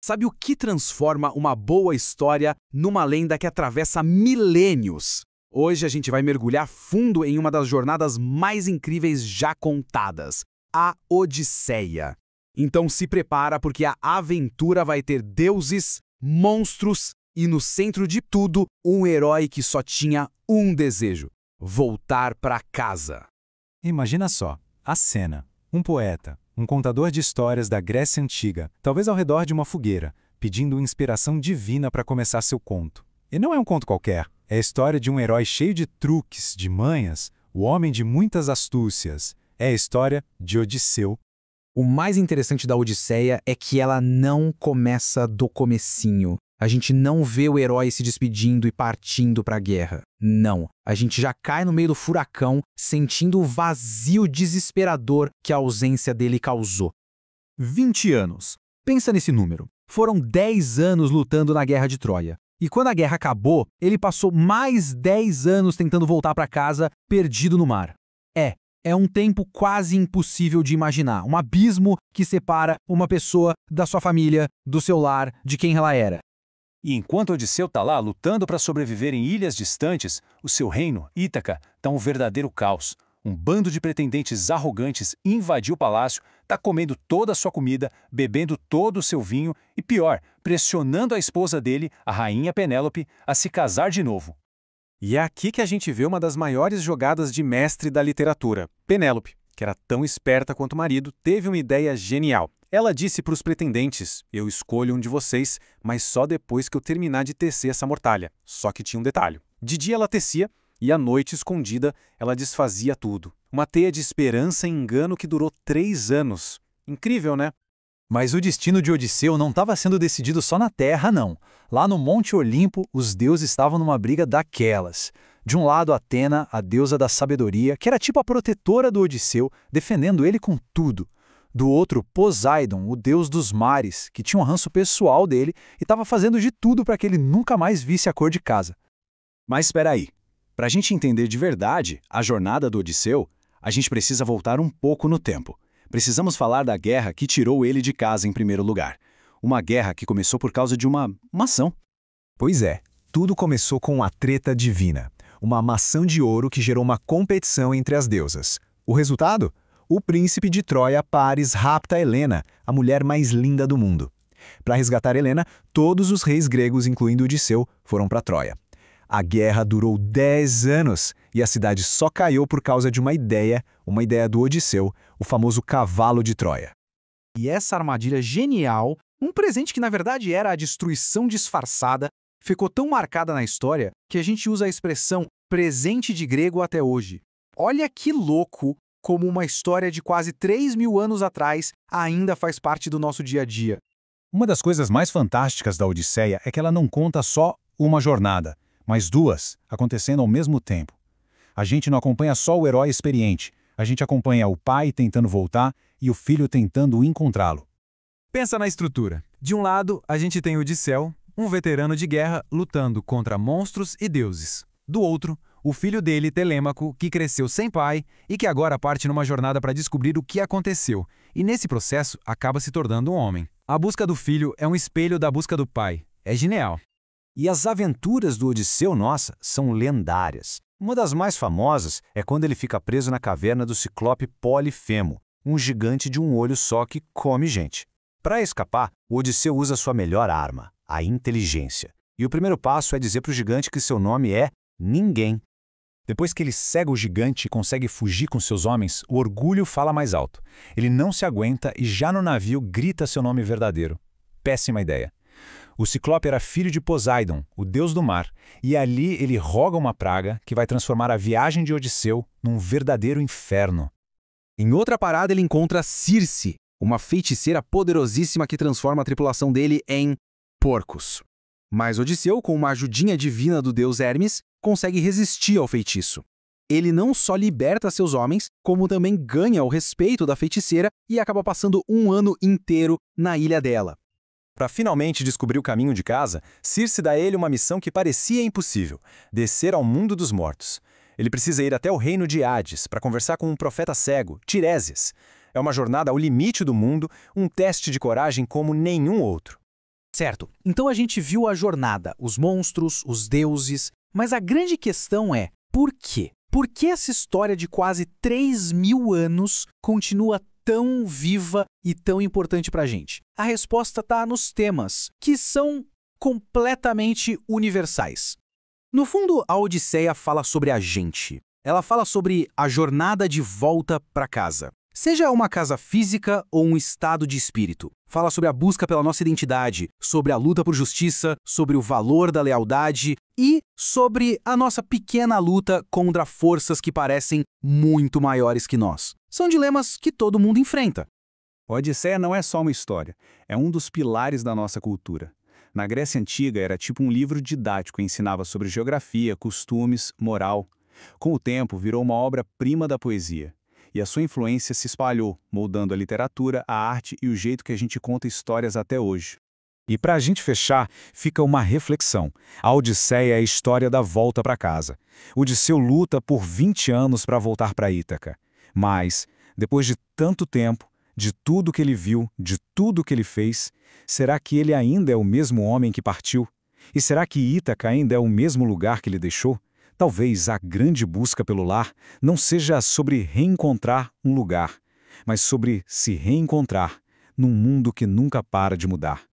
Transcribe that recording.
Sabe o que transforma uma boa história numa lenda que atravessa milênios? Hoje a gente vai mergulhar fundo em uma das jornadas mais incríveis já contadas, a Odisseia. Então se prepara porque a aventura vai ter deuses, monstros e no centro de tudo um herói que só tinha um desejo: voltar para casa. Imagina só, a cena. Um poeta, um contador de histórias da Grécia Antiga, talvez ao redor de uma fogueira, pedindo inspiração divina para começar seu conto. E não é um conto qualquer, é a história de um herói cheio de truques, de manhas, o homem de muitas astúcias. É a história de Odisseu. O mais interessante da Odisseia é que ela não começa do comecinho. A gente não vê o herói se despedindo e partindo para a guerra. Não. A gente já cai no meio do furacão, sentindo o vazio desesperador que a ausência dele causou. 20 anos. Pensa nesse número. Foram 10 anos lutando na Guerra de Troia. E quando a guerra acabou, ele passou mais 10 anos tentando voltar para casa, perdido no mar. É um tempo quase impossível de imaginar. Um abismo que separa uma pessoa da sua família, do seu lar, de quem ela era. E enquanto Odisseu está lá lutando para sobreviver em ilhas distantes, o seu reino, Ítaca, está um verdadeiro caos. Um bando de pretendentes arrogantes invadiu o palácio, está comendo toda a sua comida, bebendo todo o seu vinho e, pior, pressionando a esposa dele, a rainha Penélope, a se casar de novo. E é aqui que a gente vê uma das maiores jogadas de mestre da literatura. Penélope, que era tão esperta quanto o marido, teve uma ideia genial. Ela disse para os pretendentes: eu escolho um de vocês, mas só depois que eu terminar de tecer essa mortalha. Só que tinha um detalhe. De dia ela tecia e à noite, escondida, ela desfazia tudo. Uma teia de esperança e engano que durou 3 anos. Incrível, né? Mas o destino de Odisseu não estava sendo decidido só na Terra, não. Lá no Monte Olimpo, os deuses estavam numa briga daquelas. De um lado, Atena, a deusa da sabedoria, que era tipo a protetora do Odisseu, defendendo ele com tudo. Do outro, Poseidon, o deus dos mares, que tinha um ranço pessoal dele e estava fazendo de tudo para que ele nunca mais visse a cor de casa. Mas espera aí. Para a gente entender de verdade a jornada do Odisseu, a gente precisa voltar um pouco no tempo. Precisamos falar da guerra que tirou ele de casa em primeiro lugar. Uma guerra que começou por causa de uma maçã. Pois é, tudo começou com uma treta divina. Uma maçã de ouro que gerou uma competição entre as deusas. O resultado? O príncipe de Troia, Paris, rapta Helena, a mulher mais linda do mundo. Para resgatar Helena, todos os reis gregos, incluindo Odisseu, foram para Troia. A guerra durou 10 anos e a cidade só caiu por causa de uma ideia do Odisseu, o famoso cavalo de Troia. E essa armadilha genial, um presente que na verdade era a destruição disfarçada, ficou tão marcada na história que a gente usa a expressão presente de grego até hoje. Olha que louco como uma história de quase 3.000 anos atrás ainda faz parte do nosso dia a dia. Uma das coisas mais fantásticas da Odisseia é que ela não conta só uma jornada, mas 2 acontecendo ao mesmo tempo. A gente não acompanha só o herói experiente, a gente acompanha o pai tentando voltar e o filho tentando encontrá-lo. Pensa na estrutura. De um lado, a gente tem Odisseu, um veterano de guerra lutando contra monstros e deuses. Do outro, o filho dele, Telêmaco, que cresceu sem pai e que agora parte numa jornada para descobrir o que aconteceu, e nesse processo acaba se tornando um homem. A busca do filho é um espelho da busca do pai. É genial. E as aventuras do Odisseu, nossa, são lendárias. Uma das mais famosas é quando ele fica preso na caverna do ciclope Polifemo, um gigante de um olho só que come gente. Para escapar, o Odisseu usa sua melhor arma, a inteligência. E o primeiro passo é dizer para o gigante que seu nome é Ninguém. Depois que ele cega o gigante e consegue fugir com seus homens, o orgulho fala mais alto. Ele não se aguenta e já no navio grita seu nome verdadeiro. Péssima ideia. O Ciclope era filho de Poseidon, o deus do mar, e ali ele roga uma praga que vai transformar a viagem de Odisseu num verdadeiro inferno. Em outra parada ele encontra Circe, uma feiticeira poderosíssima que transforma a tripulação dele em porcos. Mas Odisseu, com uma ajudinha divina do deus Hermes, consegue resistir ao feitiço. Ele não só liberta seus homens, como também ganha o respeito da feiticeira e acaba passando um ano inteiro na ilha dela. Para finalmente descobrir o caminho de casa, Circe dá a ele uma missão que parecia impossível: descer ao mundo dos mortos. Ele precisa ir até o reino de Hades para conversar com um profeta cego, Tiresias. É uma jornada ao limite do mundo, um teste de coragem como nenhum outro. Certo, então a gente viu a jornada, os monstros, os deuses, mas a grande questão é, por quê? Por que essa história de quase 3.000 anos continua tão viva e tão importante pra gente? A resposta está nos temas, que são completamente universais. No fundo, a Odisseia fala sobre a gente. Ela fala sobre a jornada de volta para casa. Seja uma casa física ou um estado de espírito. Fala sobre a busca pela nossa identidade, sobre a luta por justiça, sobre o valor da lealdade e sobre a nossa pequena luta contra forças que parecem muito maiores que nós. São dilemas que todo mundo enfrenta. A Odisseia não é só uma história, é um dos pilares da nossa cultura. Na Grécia Antiga era tipo um livro didático, ensinava sobre geografia, costumes, moral. Com o tempo, virou uma obra-prima da poesia. E a sua influência se espalhou, moldando a literatura, a arte e o jeito que a gente conta histórias até hoje. E para a gente fechar, fica uma reflexão. A Odisseia é a história da volta para casa. Odisseu luta por 20 anos para voltar para Ítaca. Mas, depois de tanto tempo, de tudo que ele viu, de tudo que ele fez, será que ele ainda é o mesmo homem que partiu? E será que Ítaca ainda é o mesmo lugar que ele deixou? Talvez a grande busca pelo lar não seja sobre reencontrar um lugar, mas sobre se reencontrar num mundo que nunca para de mudar.